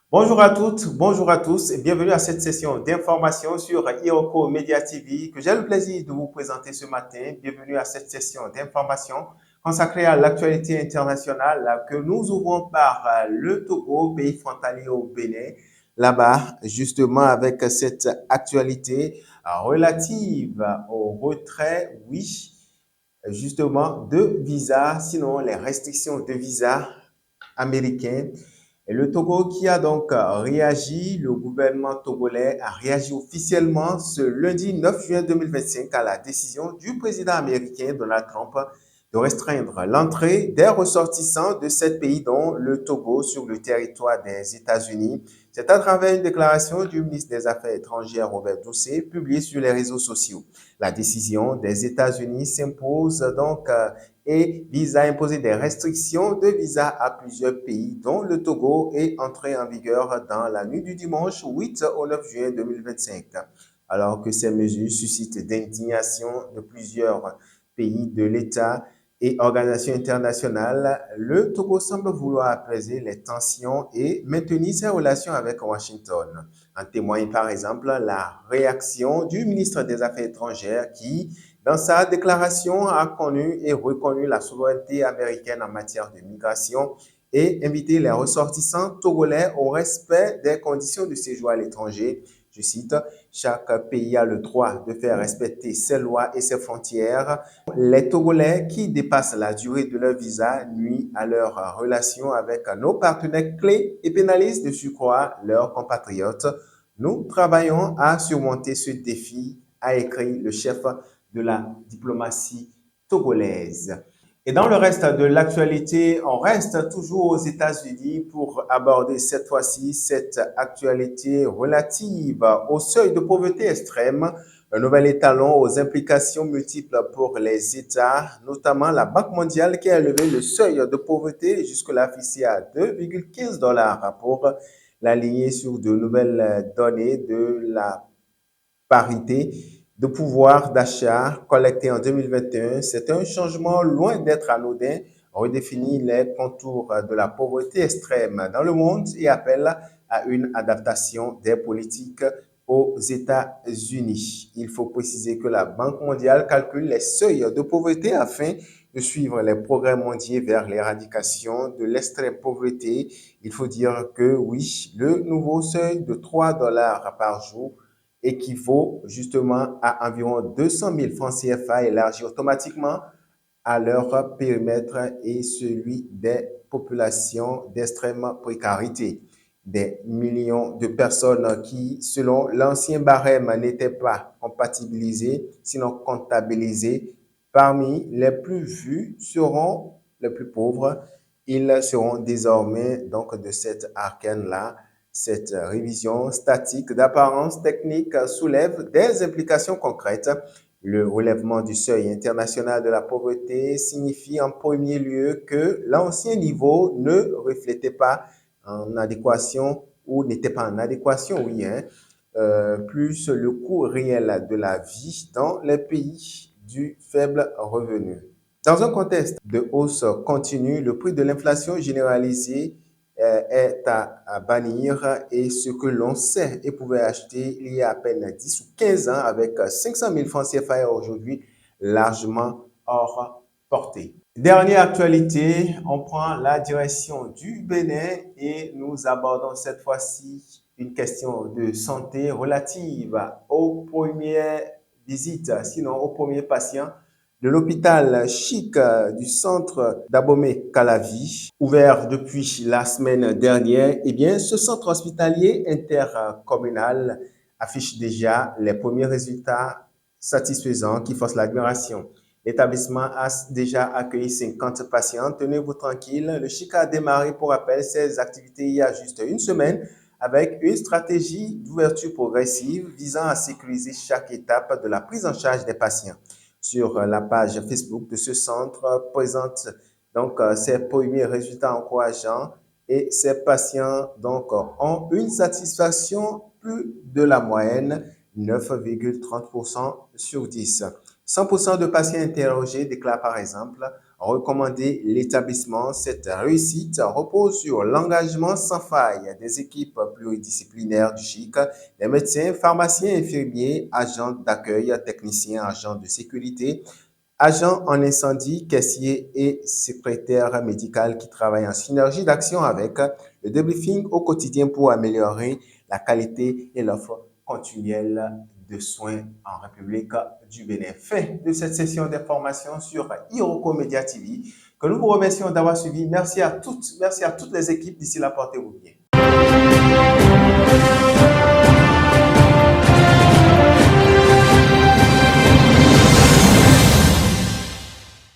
Bonjour à toutes, bonjour à tous et bienvenue à cette session d'information sur Iroko Media TV que j'ai le plaisir de vous présenter ce matin. Bienvenue à cette session d'information consacrée à l'actualité internationale que nous ouvrons par le Togo, pays frontalier au Bénin. Là-bas, justement, avec cette actualité relative au retrait, oui, justement, de visas, sinon les restrictions de visas américains. Et le Togo qui a donc réagi, le gouvernement togolais a réagi officiellement ce lundi 9 juin 2025 à la décision du président américain Donald Trump de restreindre l'entrée des ressortissants de sept pays dont le Togo sur le territoire des États-Unis. C'est à travers une déclaration du ministre des Affaires étrangères Robert Doucet publiée sur les réseaux sociaux. La décision des États-Unis s'impose donc et vise à imposer des restrictions de visa à plusieurs pays, dont le Togo, est entré en vigueur dans la nuit du dimanche 8 au 9 juin 2025. Alors que ces mesures suscitent d'indignation de plusieurs pays de l'État et organisations internationales, le Togo semble vouloir apaiser les tensions et maintenir ses relations avec Washington. En témoigne par exemple la réaction du ministre des Affaires étrangères qui, dans sa déclaration, a connu et reconnu la souveraineté américaine en matière de migration et invité les ressortissants togolais au respect des conditions de séjour à l'étranger. Je cite, chaque pays a le droit de faire respecter ses lois et ses frontières. Les Togolais qui dépassent la durée de leur visa nuisent à leur relation avec nos partenaires clés et pénalisent de surcroît leurs compatriotes. Nous travaillons à surmonter ce défi, a écrit le chef de la diplomatie togolaise. Et dans le reste de l'actualité, on reste toujours aux États-Unis pour aborder cette fois-ci cette actualité relative au seuil de pauvreté extrême, un nouvel étalon aux implications multiples pour les États, notamment la Banque mondiale qui a élevé le seuil de pauvreté jusque-là fixé à 2,15 $ pour l'aligner sur de nouvelles données de la parité de pouvoir d'achat collecté en 2021. C'est un changement loin d'être anodin, redéfinit les contours de la pauvreté extrême dans le monde et appelle à une adaptation des politiques aux États-Unis. Il faut préciser que la Banque mondiale calcule les seuils de pauvreté afin de suivre les progrès mondiaux vers l'éradication de l'extrême pauvreté. Il faut dire que oui, le nouveau seuil de 3 $ par jour équivaut justement à environ 200 000 francs CFA élargis automatiquement à leur périmètre et celui des populations d'extrême précarité. Des millions de personnes qui, selon l'ancien barème, n'étaient pas comptabilisées, sinon comptabilisées, parmi les plus vus seront les plus pauvres. Ils seront désormais donc de cette arcane-là. Cette révision statique d'apparence technique soulève des implications concrètes. Le relèvement du seuil international de la pauvreté signifie en premier lieu que l'ancien niveau ne reflétait pas en adéquation ou n'était pas en adéquation, oui, plus le coût réel de la vie dans les pays du faible revenu. Dans un contexte de hausse continue, le prix de l'inflation généralisée est à bannir et ce que l'on sait et pouvait acheter il y a à peine 10 ou 15 ans avec 500 000 francs CFA est aujourd'hui largement hors portée. Dernière actualité, on prend la direction du Bénin et nous abordons cette fois-ci une question de santé relative aux premières visites, sinon aux premiers patients de l'hôpital chic du centre d'Abomey-Calavi, ouvert depuis la semaine dernière. Eh bien, ce centre hospitalier intercommunal affiche déjà les premiers résultats satisfaisants qui forcent l'admiration. L'établissement a déjà accueilli 50 patients. Tenez-vous tranquille. Le Chic a démarré, pour rappel, ses activités il y a juste une semaine avec une stratégie d'ouverture progressive visant à sécuriser chaque étape de la prise en charge des patients. Sur la page Facebook de ce centre présente donc ses premiers résultats encourageants et ces patients donc ont une satisfaction plus de la moyenne, 9,30% sur 10. 100% de patients interrogés déclarent par exemple recommandé l'établissement. Cette réussite repose sur l'engagement sans faille des équipes pluridisciplinaires du CHIC, des médecins, pharmaciens, infirmiers, agents d'accueil, techniciens, agents de sécurité, agents en incendie, caissiers et secrétaires médicales qui travaillent en synergie d'action avec le débriefing au quotidien pour améliorer la qualité et l'offre continuelle de soins en République du Bénin. Fin de cette session d'information sur Iroko Media TV que nous vous remercions d'avoir suivi. Merci à toutes les équipes. D'ici là, portez-vous bien.